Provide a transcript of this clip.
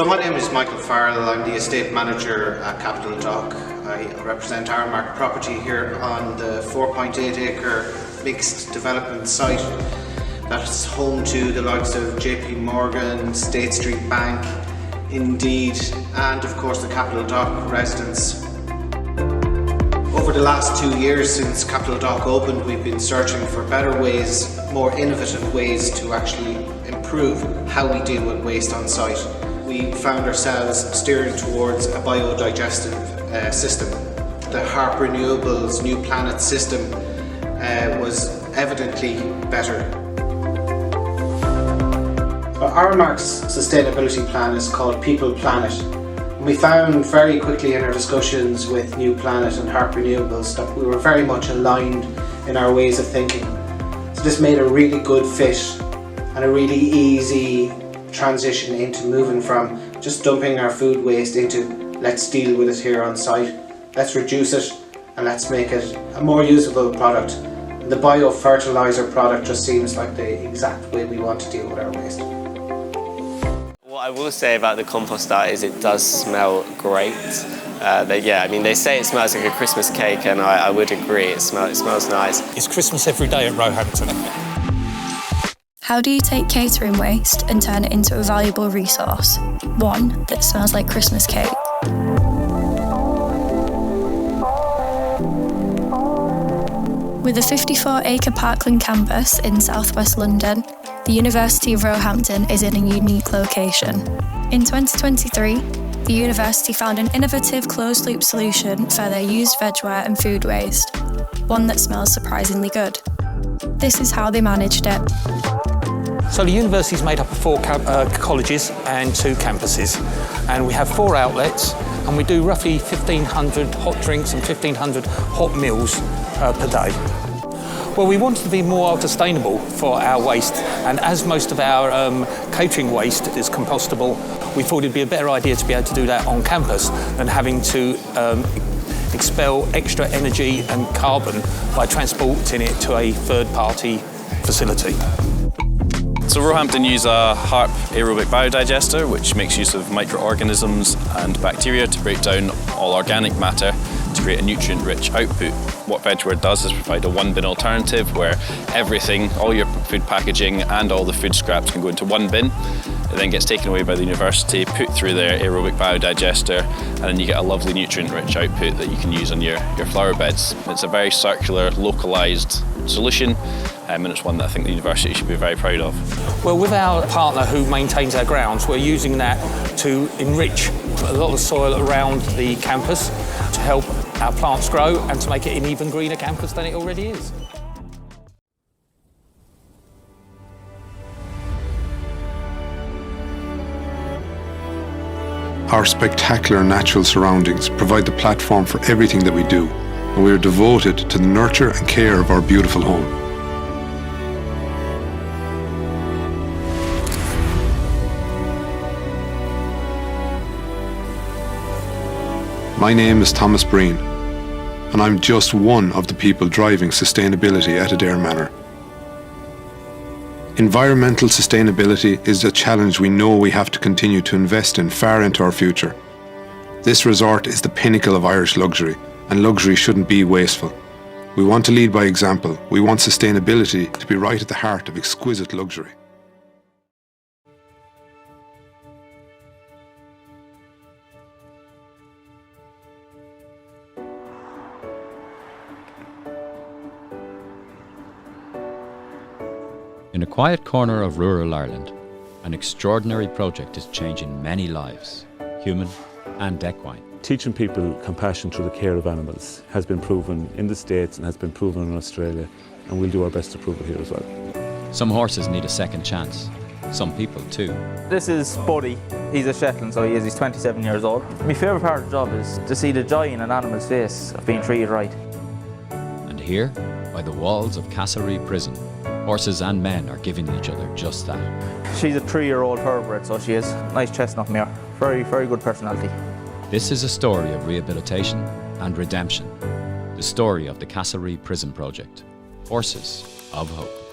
So my name is Michael Farrell. I'm the estate manager at Capital Dock. I represent Armark property here on the 4.8 acre mixed development site that's home to the likes of JP Morgan, State Street Bank, Indeed, and of course the Capital Dock residents. Over the last 2 years since Capital Dock opened, we've been searching for better ways, more innovative ways to actually improve how we deal with waste on site. We found ourselves steering towards a bio-digestive system. The Harp Renewables New Planet system was evidently better. Armark's sustainability plan is called People Planet. We found very quickly in our discussions with New Planet and Harp Renewables that we were very much aligned in our ways of thinking. So this made a really good fit and a really easy transition into moving from just dumping our food waste into let's deal with it here on site, let's reduce it and let's make it a more usable product. And the Bio-Fertiliser product just seems like the exact way we want to deal with our waste. What I will say about the compost art is it does smell great. They say it smells like a Christmas cake, and I would agree, it smells nice. It's Christmas every day at Roehampton. How do you take catering waste and turn it into a valuable resource? One that smells like Christmas cake. With a 54-acre parkland campus in southwest London, the University of Roehampton is in a unique location. In 2023, the university found an innovative closed-loop solution for their used vegware and food waste, one that smells surprisingly good. This is how they managed it. So the university is made up of 4 colleges and 2 campuses, and we have 4 outlets, and we do roughly 1,500 hot drinks and 1,500 hot meals per day. Well, we wanted to be more sustainable for our waste, and as most of our catering waste is compostable, we thought it'd be a better idea to be able to do that on campus than having to expel extra energy and carbon by transporting it to a third-party facility. So Roehampton use a Harp aerobic biodigester, which makes use of microorganisms and bacteria to break down all organic matter to create a nutrient-rich output. What vegware does is provide a one-bin alternative where everything, all your food packaging and all the food scraps can go into one bin. It then gets taken away by the university, put through their aerobic biodigester, and then you get a lovely nutrient-rich output that you can use on your flower beds. It's a very circular, localised solution, and it's one that I think the university should be very proud of. Well, with our partner who maintains our grounds, we're using that to enrich a lot of the soil around the campus to help our plants grow and to make it an even greener campus than it already is. Our spectacular natural surroundings provide the platform for everything that we do, and we are devoted to the nurture and care of our beautiful home. My name is Thomas Breen, and I'm just one of the people driving sustainability at Adair Manor. Environmental sustainability is a challenge we know we have to continue to invest in far into our future. This resort is the pinnacle of Irish luxury, and luxury shouldn't be wasteful. We want to lead by example. We want sustainability to be right at the heart of exquisite luxury. In a quiet corner of rural Ireland, an extraordinary project is changing many lives, human and equine. Teaching people compassion through the care of animals has been proven in the States and has been proven in Australia, and we'll do our best to prove it here as well. Some horses need a second chance, some people too. This is Buddy. He's a Shetland, so he's 27 years old. My favourite part of the job is to see the joy in an animal's face of being treated right. And here, by the walls of Castlereagh Prison, horses and men are giving each other just that. She's a 3-year-old thoroughbred, so she is. Nice chestnut mare. Very, very good personality. This is a story of rehabilitation and redemption. The story of the Castlereagh Prison Project. Horses of Hope.